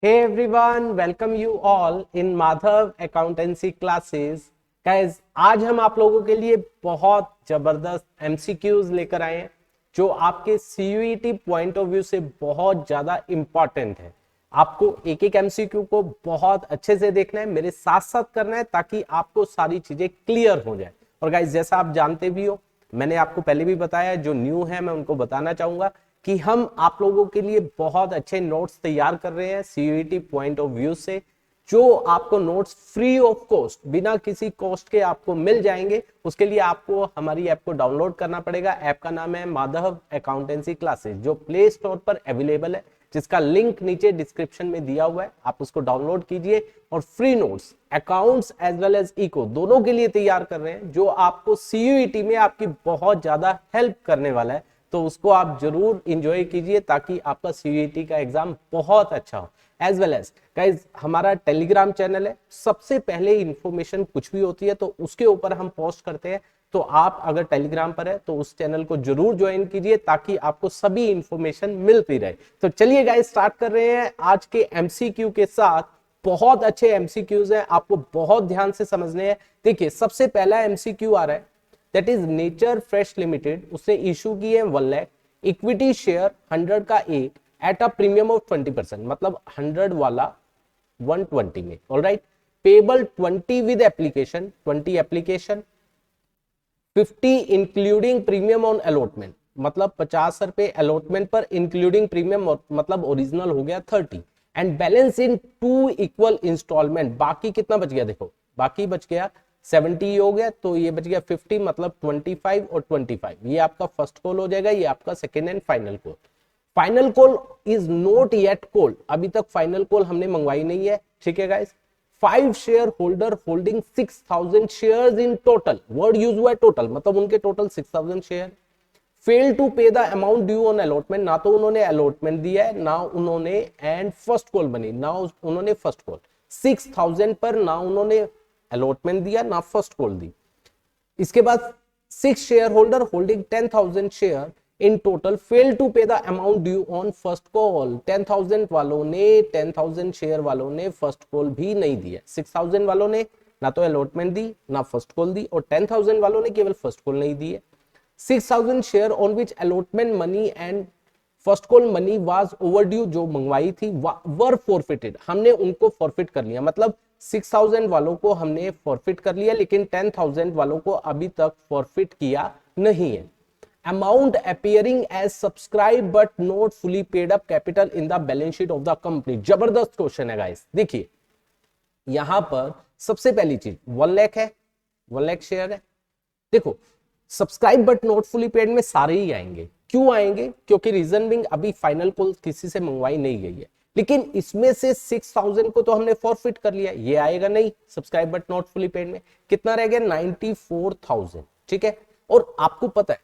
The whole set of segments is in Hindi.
Hey everyone, welcome you all in Madhav Accountancy Classes. Guys, आज हम आप लोगों के लिए बहुत जबरदस्त MCQs लेकर आए हैं जो आपके CUET पॉइंट ऑफ व्यू से बहुत ज्यादा इंपॉर्टेंट है। आपको एक एक MCQ को बहुत अच्छे से देखना है, मेरे साथ साथ करना है ताकि आपको सारी चीजें क्लियर हो जाए। और गाइज जैसा आप जानते भी हो, मैंने आपको पहले भी बताया, जो न्यू है मैं उनको बताना चाहूंगा कि हम आप लोगों के लिए बहुत अच्छे नोट्स तैयार कर रहे हैं CUET पॉइंट ऑफ व्यू से, जो आपको नोट्स फ्री ऑफ कॉस्ट, बिना किसी कॉस्ट के आपको मिल जाएंगे। उसके लिए आपको हमारी ऐप को डाउनलोड करना पड़ेगा। ऐप का नाम है माधव अकाउंटेंसी क्लासेस, जो प्ले स्टोर पर अवेलेबल है, जिसका लिंक नीचे डिस्क्रिप्शन में दिया हुआ है। आप उसको डाउनलोड कीजिए और free notes accounts as well as eco दोनों के लिए तैयार कर रहे हैं, जो आपको CUET में आपकी बहुत ज्यादा हेल्प करने वाला है। तो उसको आप जरूर इंजॉय कीजिए ताकि आपका CUET का एग्जाम बहुत अच्छा हो। एज वेल एज गाइज हमारा टेलीग्राम चैनल है, सबसे पहले इंफॉर्मेशन कुछ भी होती है तो उसके ऊपर हम पोस्ट करते हैं। तो आप अगर टेलीग्राम पर है तो उस चैनल को जरूर ज्वाइन कीजिए ताकि आपको सभी इंफॉर्मेशन मिलती रहे। तो चलिए गाइज स्टार्ट कर रहे हैं आज के MCQ के साथ। बहुत अच्छे MCQs हैं, आपको बहुत ध्यान से समझने हैं। देखिए सबसे पहला MCQ आ रहा है, that is nature fresh limited. उसने इशू की है 1 लाख इक्विटी शेयर 100 का एक एट अ प्रीमियम ऑफ 20%, मतलब 100 वाला 120 में। Alright, payable 20 with application, 20 application, 50 including premium on allotment, मतलब 50 रुपए अलॉटमेंट पर इंक्लूडिंग प्रीमियम, मतलब ओरिजिनल हो गया 30, and balance in 2 equal instalment. बाकी कितना बच गया, देखो बाकी बच गया 70 हो गया, तो ये बच गया 50, मतलब 25 और 25। ये आपका फर्स्ट कॉल हो जाएगा, ये आपका second and final call. Final call is not yet call, अभी तक फाइनल कॉल हमने मंगवाई नहीं है, ठीक है guys. 5 share holder holding 6000 shares in total, word use हुआ है टोटल, मतलब उनके total 6000 share. Fail to pay the amount due on allotment, ना तो उन्होंने अलॉटमेंट दिया है ना उन्होंने, एंड फर्स्ट कॉल बनी ना उन्होंने फर्स्ट कॉल 6000 पर, ना उन्होंने अलॉटमेंट दिया ना फर्स्ट कॉल दी। इसके बाद 6 share holder holding 10,000 share in total fail to pay the amount due on first call. 10,000 वालों ने, 10,000 शेयर वालों ने फर्स्ट कॉल भी नहीं दिया। 6,000 वालों ने ना तो अलॉटमेंट दी ना फर्स्ट कॉल दी, और 10,000 वालों ने केवल फर्स्ट कॉल नहीं दी है। 6,000 share on which allotment money and first call money was overdue, जो मंगवाई थी वर फॉरफिटेड, हमने उनको फॉरफिट कर लिया। मतलब 6,000 वालों को हमने फॉरफिट कर लिया, लेकिन 10,000 वालों को अभी तक फॉरफिट किया नहीं है। Amount appearing as subscribe but not fully paid up capital in the balance sheet of the company. जबरदस्त क्वेश्चन है गाइस। देखिए यहां पर सबसे पहली चीज 1 लाख है, 1 लाख शेयर है। देखो subscribe but not fully paid में सारे ही आएंगे, क्यों आएंगे, क्योंकि रीजन बिंग अभी फाइनल कॉल किसी से मंगवाई नहीं गई है। लेकिन इसमें से 6,000 को तो हमने फॉरफिट कर लिया, ये आएगा नहीं subscribe but not fully paid में। कितना रह गया 94,000, ठीक है। और आपको पता है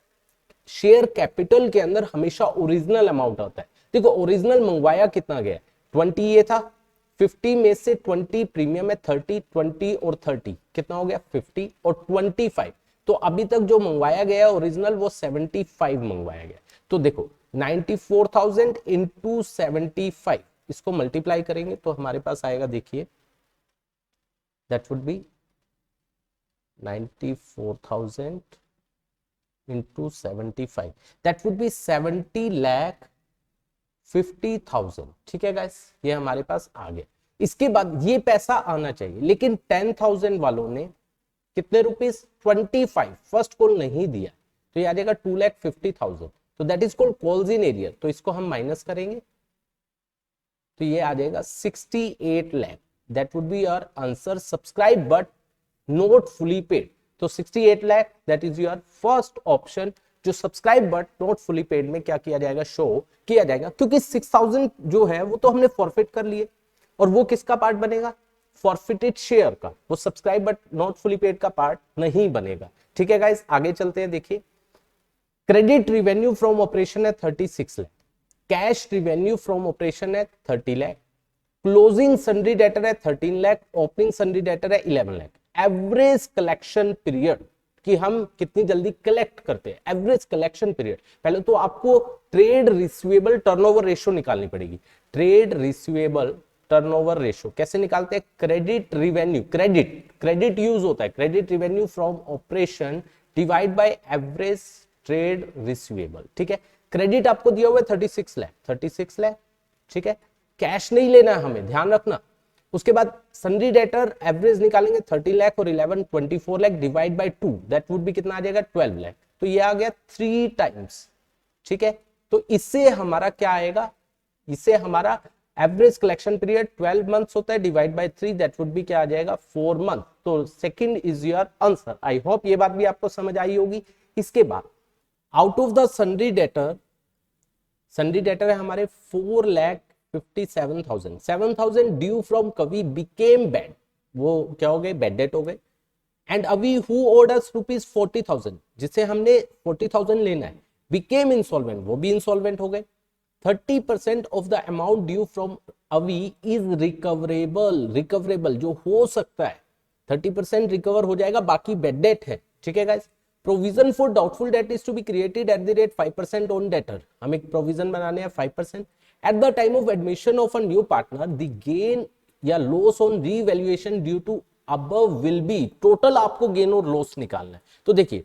शेयर कैपिटल के अंदर हमेशा ओरिजिनल अमाउंट आता है। देखो ओरिजिनल मंगवाया कितना गया, 20 ये था, 50 में से 20 प्रीमियम है 30, 20 और 30 कितना हो गया 50 और 25। तो अभी तक जो मंगवाया गया ओरिजिनल वो 75 मंगवाया गया। तो देखो 94,000 इंटू 75, इसको मल्टीप्लाई करेंगे तो हमारे पास आएगा, देखिए that would B 94,000 into 75, that would be 70,50,000, ठीक है गाइस, ये हमारे पास आ गया। इसके बाद ये पैसा आना चाहिए, लेकिन 10,000 वालों ने कितने रुपीस 25 फर्स्ट कॉल नहीं दिया, तो ये आ जाएगा 2,50,000। तो that is called calls in arrear, तो इसको हम माइनस करेंगे तो ये आ जाएगा 68 lakh. That would be your answer, subscribe but not fully paid. तो 68 lakh that is your first option, जो subscribe but not fully paid में क्या किया जाएगा, शो किया जाएगा। क्योंकि 6,000 जो है वो तो हमने फॉरफिट कर लिए, और वो किसका पार्ट बनेगा, फॉरफिटेड शेयर का, वो subscribe but not fully paid का पार्ट नहीं बनेगा, ठीक है गाइस। आगे चलते हैं, देखिए क्रेडिट रिवेन्यू फ्रॉम ऑपरेशन है 36 lakh, cash revenue from operation है 30 लाख, क्लोजिंग सन्ड्री डेटर है 13 लाख, ओपनिंग सन्ड्री डेटर है 11 लाख। एवरेज कलेक्शन पीरियड कि हम कितनी जल्दी कलेक्ट करते हैं, एवरेज कलेक्शन पीरियड, पहले तो आपको ट्रेड रिसीवेबल टर्नओवर रेशियो निकालनी पड़ेगी। ट्रेड रिसीवेबल टर्नओवर रेशियो कैसे निकालते हैं? क्रेडिट रिवेन्यू, क्रेडिट यूज होता है, credit revenue from operation divide by average trade receivable. ठीक है, क्रेडिट आपको दिया हुआ है 36 लाख, 36 लाख। ठीक है, कैश नहीं लेना है हमें, ध्यान रखना। उसके बाद सन्ड्री डेटर एवरेज निकालेंगे 30 लाख और 11 24 lakh divide by 2, that would B कितना आ जाएगा? 12 लाख। तो ये आ गया 3 टाइम्स। ठीक है, तो इससे हमारा क्या आएगा? इससे हमारा एवरेज कलेक्शन पीरियड 12 मंथ्स होता है, divide by 3, that would B क्या आ जाएगा? 4 मंथ। तो second is your answer. I hope ये बात भी आपको समझ आई होगी। इसके बाद out of the sundry debtor, sundry debtor है हमारे 4,57,000, 7,000 ड्यू फ्रॉम कवि बिकेम बैड, वो क्या हो गए? बैड डेट हो गए। एंड अभी हु ओड अस रुपीज 40,000, जिसे हमने 40,000 लेना है, बिकेम इंसॉल्वेंट, वो भी इंसॉल्वेंट हो गए। 30% of the amount due from अवी इज रिकवरेबल, रिकवरेबल जो हो सकता है 30% रिकवर हो जाएगा, बाकी बैड डेट है। ठीक है guys, provision for doubtful debt is to be created at the rate 5% on debtor, हम एक प्रोविजन बनाने हैं 5%। At the time of admission of a new partner the gain या loss on revaluation due to above will be, total आपको गेन और लॉस निकालना है। तो देखिए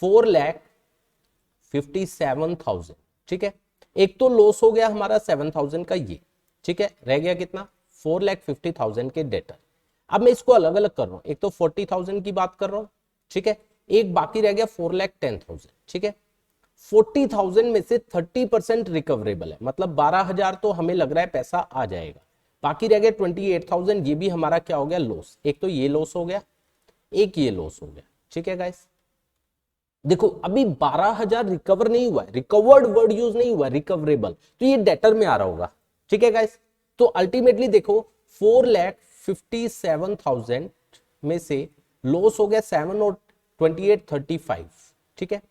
4,57,000, ठीक है, एक तो लॉस हो गया हमारा 7,000 का ये, ठीक है, रह गया कितना? 4,50,000 के डेटर। अब मैं इसको अलग अलग कर रहा हूं, एक तो 40,000 की बात कर रहा हूं, ठीक है, एक बाकी रह गया 4,10,000, ठीक है। 40,000 में से 30% रिकवरेबल है, मतलब 12,000 तो हमें लग रहा है पैसा आ जाएगा, बाकी रह गया 28,000, ये भी हमारा क्या हो गया? लॉस। एक तो ये लॉस हो गया, एक ये लॉस हो गया। ठीक है गाइस, देखो अभी 12,000 रिकवर नहीं हुआ है, रिकवर्ड वर्ड यूज नहीं हुआ, रिकवरेबल, तो ये डेटर में आ रहा होगा। ठीक है गाइस, तो अल्टीमेटली देखो 4,57,000 में से लॉस हो गया 7 और 28 35। ठीक है,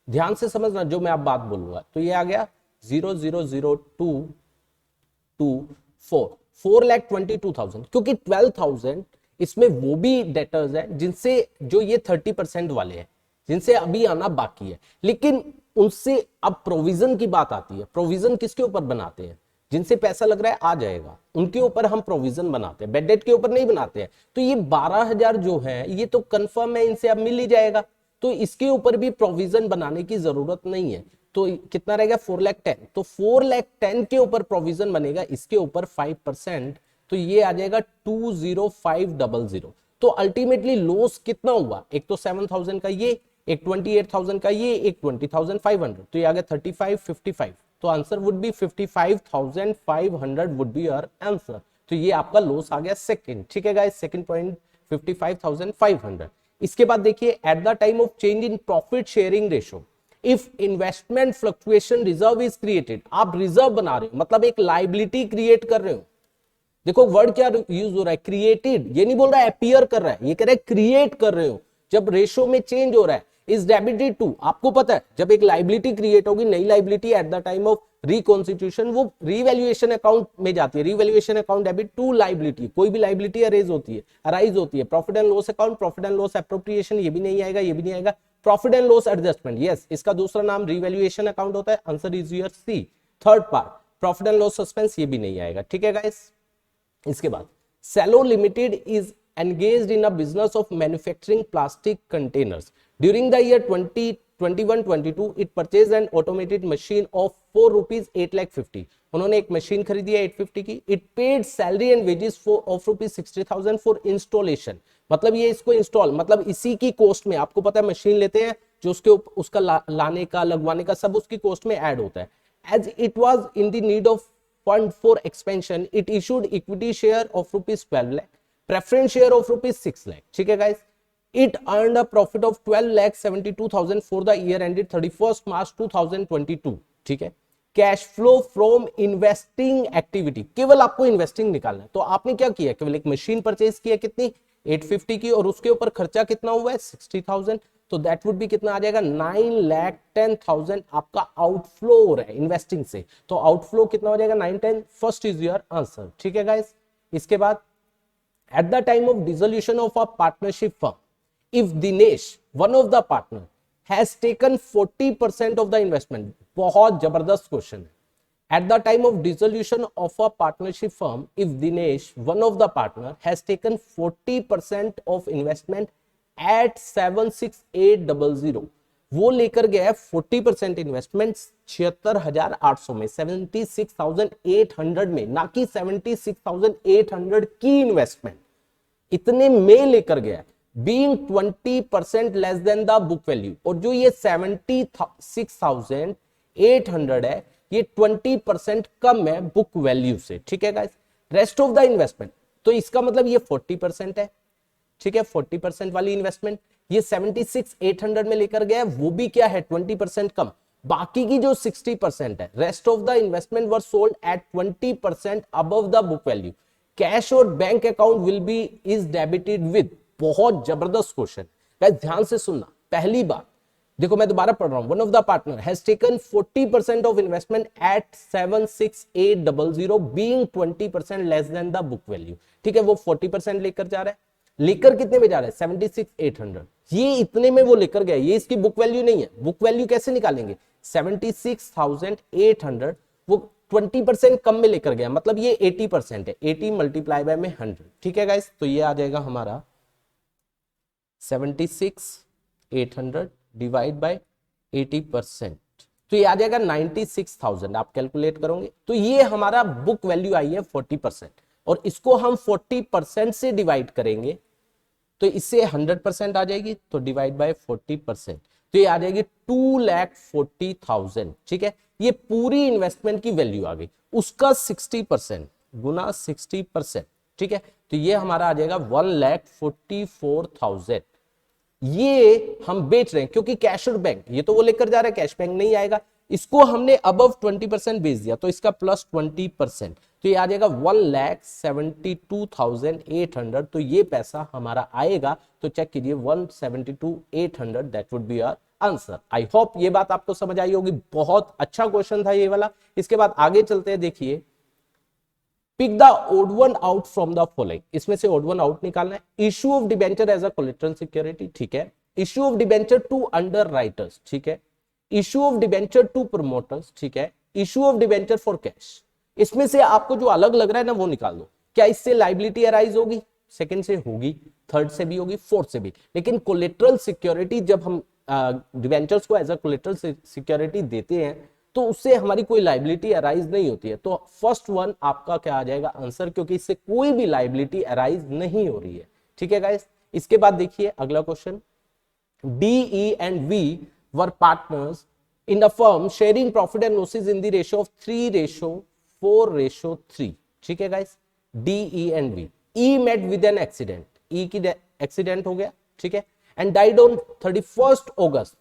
ध्यान से समझना जो मैं आप बात बोलूंगा। तो ये आ गया 0,00224, 4,22,000, क्योंकि 12,000 इसमें वो भी डेटर्स हैं जिनसे, जो ये 30% वाले हैं, जिनसे अभी आना बाकी है, लेकिन उनसे अब प्रोविजन की बात आती है। प्रोविजन किसके ऊपर बनाते हैं? जिनसे पैसा लग रहा है आ जाएगा, उनके ऊपर हम प्रोविजन बनाते हैं, बेड डेट के ऊपर नहीं बनाते हैं। तो ये 12,000 जो है ये तो कंफर्म है, इनसे अब मिल ही जाएगा, तो इसके ऊपर भी प्रोविजन बनाने की जरूरत नहीं है। तो कितना रहेगा? 4,10,000, तो 4,10,000 के ऊपर प्रोविजन बनेगा, इसके ऊपर 5%, तो ये आ जाएगा 20500। तो अल्टीमेटली लॉस कितना हुआ? एक तो 7,000 का ये, एक 28,000 का ये, एक 20,500, तो ये आ गया 3555। तो answer would be 55,500 would be your answer. तो ये आपका लॉस आ गया सेकंड। ठीक है गाइस, सेकंड पॉइंट 55,500। इसके बाद देखिए eight the time of change in profit sharing ratio if investment fluctuation reserve is created, आप रिजर्व बना रहे हो, मतलब एक लाइबिलिटी क्रिएट कर रहे हो। देखो वर्ड क्या यूज हो रहा है? क्रिएटेड, ये नहीं बोल रहा है अपीयर कर रहा है, ये कह रहा है क्रिएट कर रहे हो। जब रेशियो में चेंज हो रहा है, इज डेबिटेड टू, आपको पता है जब एक लाइबिलिटी क्रिएट होगी, नई liability at the time of reconstitution वो रीवैल्यूएशन अकाउंट में जाती है। Revaluation account debit to liability, कोई भी लाइबिलिटी अराइज होती है। Profit and loss account, profit and loss appropriation, ये भी नहीं आएगा, ये भी नहीं आएगा। Profit and loss adjustment, yes, इसका दूसरा नाम रीवैल्यूएशन अकाउंट होता है। Answer is your C, third part. Profit and loss suspense, ये भी नहीं आएगा। ठीक है गाइस, इसके बाद Cello limited is engaged in a business of manufacturing plastic containers. During the year 2021-22, it purchased an automated machine of 4 rupees 8,50,000. उन्होंने एक मशीन खरीदी है 850 की. It paid salary and wages of rupees 60,000 for installation. मतलब ये इसको इंस्टॉल, मतलब इसी की कॉस्ट में, आपको पता है मशीन लेते हैं जो उसका लाने का, लगवाने का सब उसकी कॉस्ट में ऐड होता है. As it was in the need of fund for expansion, it issued equity share of rupees 12 lakh. Preference share of rupees 6 lakh. ठीक है guys, it earned a profit of 12,72,000 for the year ended 31st March 2022. ठीक है, cash flow from investing activity, केवल आपको इन्वेस्टिंग निकालना है. तो आपने क्या किया? केवल एक मशीन परचेज किया, कितनी? 850 की, और उसके ऊपर खर्चा कितना हुआ है? 60,000. तो दैट वुड भी कितना आ जाएगा? 9,10,000 आपका आउटफ्लो हो रहा है इन्वेस्टिंग से. तो आउटफ्लो कितना हो जाएगा? 910. First is your answer. ठीक है गाइस, इसके बाद at the time of dissolution of a partnership firm, if Dinesh, one of the partner, has taken 40% of the investment, बहुत जबरदस्त क्वेश्चन है, At the time of dissolution of a partnership firm, if Dinesh, one of the partner, has taken 40% of investment at 76800, वो लेकर गया है 40% इन्वेस्टमेंट 76,800 में, 76,800 में, ना कि 76,800 की इन्वेस्टमेंट, इतने में लेकर गया, being 20% less than the book value. और जो ये 76,800 है, ये 20% कम है बुक वैल्यू से, ठीक है guys. Rest of the investment, तो इसका मतलब ये 40% है, ठीक है, 40% वाली इन्वेस्टमेंट ये 76,800 में लेकर गया, वो भी क्या है 20% कम। बाकी की जो 60% है, rest of the investment were sold at 20% above the book value. Cash और bank account will be is debited with, बहुत जबरदस्त क्वेश्चन गाइस, ध्यान से सुनना। पहली बात देखो, मैं दोबारा पढ़ रहा हूं, one of the partner has taken 40% of investment at 76800 being 20% less than the book value, ठीक है, वो 40% लेकर जा रहा है। लेकर कितने में जा रहा है 76,800, ये इतने में वो लेकर गया, ये इसकी बुक वैल्यू नहीं है। बुक वैल्यू कैसे निकालेंगे, 76,800 वो 20% कम में लेकर गया, मतलब ये 80% है, 80 मल्टीप्लाई बाय में 100, ठीक है गाइस। तो ये आ जाएगा हमारा 76,800 डिवाइड बाय 80%, तो ये आ जाएगा 96,000। आप कैलकुलेट करोगे तो ये हमारा बुक वैल्यू आई है 40%, और इसको हम 40% से डिवाइड करेंगे तो इससे 100% आ जाएगी, तो डिवाइड बाय 40%, तो ये आ जाएगी 2,40,000, ठीक है। ये पूरी इन्वेस्टमेंट की वैल्यू आ गई, उसका 60% गुना 60%, ठीक है, तो ये हमारा आ जाएगा 1,44,000। ये हम बेच रहे हैं क्योंकि कैश और बैंक, ये तो वो लेकर जा रहा है, कैश बैंक नहीं आएगा, इसको हमने अबव 20% बेच दिया, तो इसका प्लस 20%, तो ये आ जाएगा 1,72,800, तो ये पैसा हमारा आएगा। तो चेक कीजिए 172,800, that would be our answer. I hope ये बात आपको समझ आई होगी, बहुत अच्छा क्वेश्चन था ये वाला। इसके बाद आगे चलते हैं, देखिए pick the odd one out from the following, इसमें से ओड वन आउट निकालना है। Issue of debenture as a collateral security, ठीक है। Issue of debenture to underwriters, ठीक है। Issue of debenture to promoters, ठीक है। Issue of debenture for cash, इसमें से आपको जो अलग लग रहा है ना वो निकाल दो। क्या इससे लाइबिलिटी अराइज होगी, सेकंड से होगी, थर्ड से भी होगी, फोर्थ से भी, लेकिन कोलेटरल सिक्योरिटी जब हम डिबेंचर्स को एज अ कोलेटरल सिक्योरिटी देते हैं तो उससे हमारी कोई लाइबिलिटी अराइज नहीं होती है। तो फर्स्ट वन आपका क्या आ जाएगा आंसर, क्योंकि इससे कोई भी लाइबिलिटी अराइज नहीं हो रही है, ठीक है गाइस। इसके बाद देखिए अगला question, D E and V were partners in the firm sharing profit and losses in the ratio of 3:4:3, ठीक है guys. D E and V, E met with an accident, E की एक्सीडेंट हो गया, ठीक है, एंड डाइड ऑन 31st अगस्त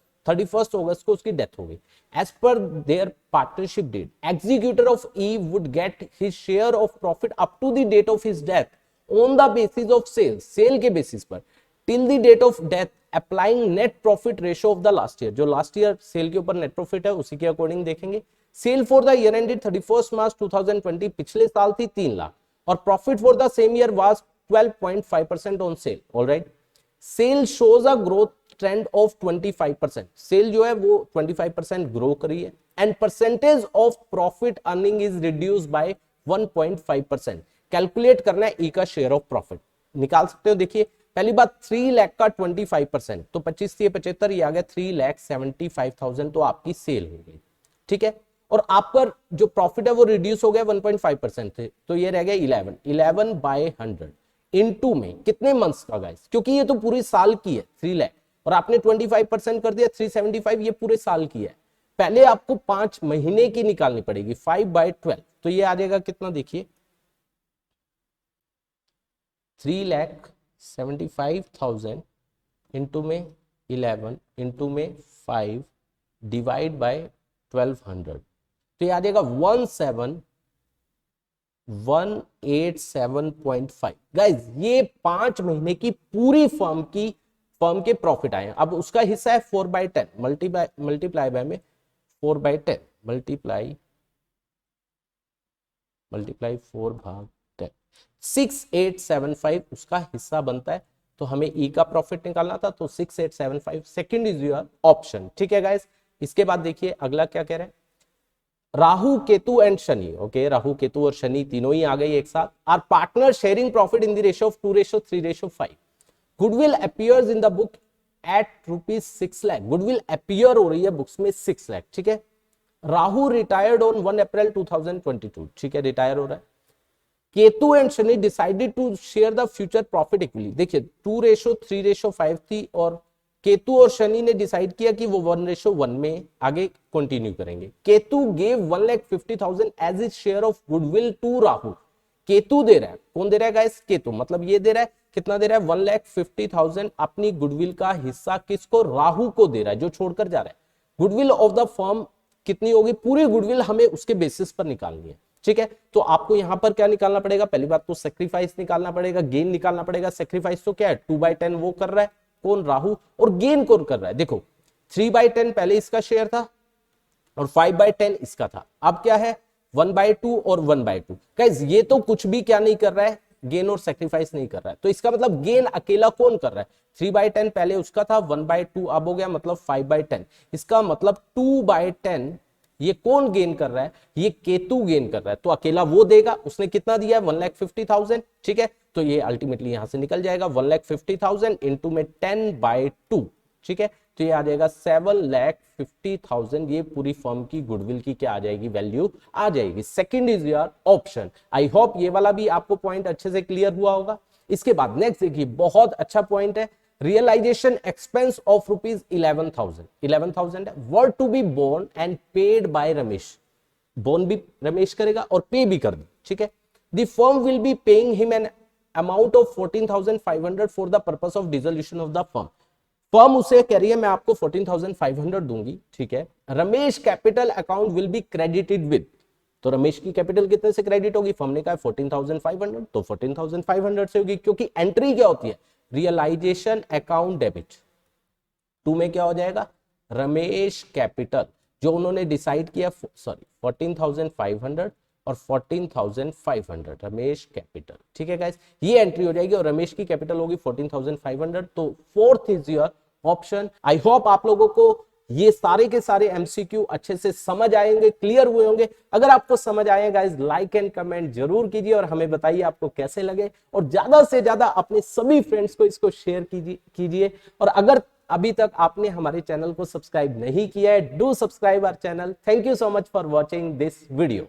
को उसकी डेथ हो गई। As per their partnership deed, executor of E would get his share of profit up to the date of his death on the basis of sale के बेसिस पर, till the date of death applying net profit ratio of the last year, जो लास्ट ईयर सेल के ऊपर नेट प्रॉफिट है उसी के अकॉर्डिंग देखेंगे। Sale for the year ended 31 March 2020 पिछले साल थी 3 लाख, और profit for the same year was 12.5% on sale, alright. Sale shows a growth trend of 25%, sale जो है वो 25% ग्रो करी है, and percentage of profit earning is reduced by 1.5%। Calculate करना है ई का शेयर ऑफ प्रॉफिट, निकाल सकते हो। देखिए पहली बात 3 लाख का 25%, तो 25 से 75, ये आ गया 3,75,000, तो आपकी सेल हो गई, ठीक है। और आपका जो प्रॉफिट है वो रिड्यूस हो गया 1.5% थे, तो ये रह गया 11 बाय 100 इनटू में कितने मंथ्स का गाइस, क्योंकि ये तो पूरी साल की है 3 लाख, और आपने 25% कर दिया 375, ये पूरे साल की है। पहले आपको 5 महीने की निकालनी पड़ेगी, 5/12, तो ये आ जाएगा कितना, देखिए 3,75,000 इंटू में 11 इंटू में 5 डिवाइड बाय 1200, तो ये आ जाएगा 1,7,187.5। गाइज ये 5 महीने की पूरी फर्म के प्रॉफिट आए हैं। अब उसका हिस्सा है 4/10 मल्टीप्लाई बाय में 4/10 मल्टीप्लाई 4/10 6875 उसका हिस्सा बनता है। तो हमें ई का प्रॉफिट निकालना था, तो 6875 सेकंड इज योर ऑप्शन, ठीक है गाइस। इसके बाद देखिए अगला क्या कह रहे हैं, राहु केतु एंड शनि, ओके, राहु केतु और शनि तीनों ही आ गई एक साथ, are partner sharing profit in the ratio of 2:3:5। Goodwill appears in the book at ₹6 lakh, goodwill appear हो रही है बुक्स में 6 लाख, ठीक है। राहु रिटायर्ड ऑन 1 अप्रैल 2022, ठीक है, रिटायर हो रहा है। Ketu and Shani decided to share the future profit equally, देखिए 2:3:5 थी और केतु और शनि ने डिसाइड किया कि वो 1:1 में आगे कंटिन्यू करेंगे। Ketu gave 1,50,000 as his share of goodwill to Rahu, Ketu दे रहा है, कौन दे रहा है गाइस, केतु, मतलब ये दे रहा है, कितना दे रहा है, 1,50,000 अपनी गुडविल का हिस्सा किसको, राहु को दे रहा है जो छोड़कर जा रहा है। गुडविल ऑफ द फर्म कितनी होगी, पूरी गुडविल हमें उसके बेसिस पर निकालनी है, ठीक है। तो आपको यहां पर क्या निकालना पड़ेगा, पहली बात तो सेक्रीफाइस निकालना पड़ेगा, गेन निकालना पड़ेगा। सेक्रीफाइस तो क्या है, 2/10 वो कर रहा है, कौन, राहु, और गेन कौन कर रहा है, देखो 3/10 पहले इसका शेयर था और 5/10 इसका था, अब क्या है 1/2 और 1/2। गाइस ये तो कुछ भी क्या नहीं कर रहा है, गेन और सेक्रीफाइस नहीं कर रहा है, तो इसका मतलब गेन अकेला कौन कर रहा है, 3/10 पहले उसका था, 1/2 अब हो गया, मतलब 5/10, इसका मतलब 2/10 ये कौन गेन कर रहा है, ये केतु गेन कर रहा है, तो अकेला वो देगा, उसने कितना दिया है 1,50,000, ठीक है, तो ये अल्टीमेटली यहां से निकल जाएगा 1,50,000 इंटू में 10/2, ठीक है, तो ये आ जाएगा 7,50,000, ये पूरी फर्म की गुडविल की क्या आ जाएगी, वैल्यू आ जाएगी। Second is your option. I hope ये वाला भी आपको पॉइंट अच्छे से क्लियर हुआ होगा। इसके बाद नेक्स्ट देखिए, बहुत अच्छा पॉइंट है, रियलाइजेशन एक्सपेंस ऑफ ₹11,000, 11,000 है, were to be borne and paid by Ramesh, borne भी रमेश करेगा और पे भी कर दे, ठीक है। The firm will be paying him an amount of 14,500 for the purpose of dissolution of the firm, firm उसे कह रही है मैं आपको 14,500 दूंगी, ठीक है। Ramesh capital account will be credited with, तो रमेश की कैपिटल कितने से क्रेडिट होगी, फर्म ने कहा 14,500, तो 14,500 से होगी, क्योंकि एंट्री क्या होती है, रियलाइजेशन अकाउंट डेबिट। 2 में क्या हो जाएगा, रमेश कैपिटल, जो उन्होंने डिसाइड किया, सॉरी 14,500 और 14,500 रमेश कैपिटल, ठीक है गाइस, ये एंट्री हो जाएगी और रमेश की कैपिटल होगी 14,500, तो fourth is your option. I hope आप लोगों को ये सारे के सारे एमसीक्यू अच्छे से समझ आएंगे, क्लियर हुए होंगे। अगर आपको समझ आए गाइस, लाइक एंड कमेंट जरूर कीजिए और हमें बताइए आपको कैसे लगे, और ज्यादा से ज्यादा अपने सभी फ्रेंड्स को इसको शेयर कीजिए। और अगर अभी तक आपने हमारे चैनल को सब्सक्राइब नहीं किया है, do subscribe our channel. Thank you so much for watching this video.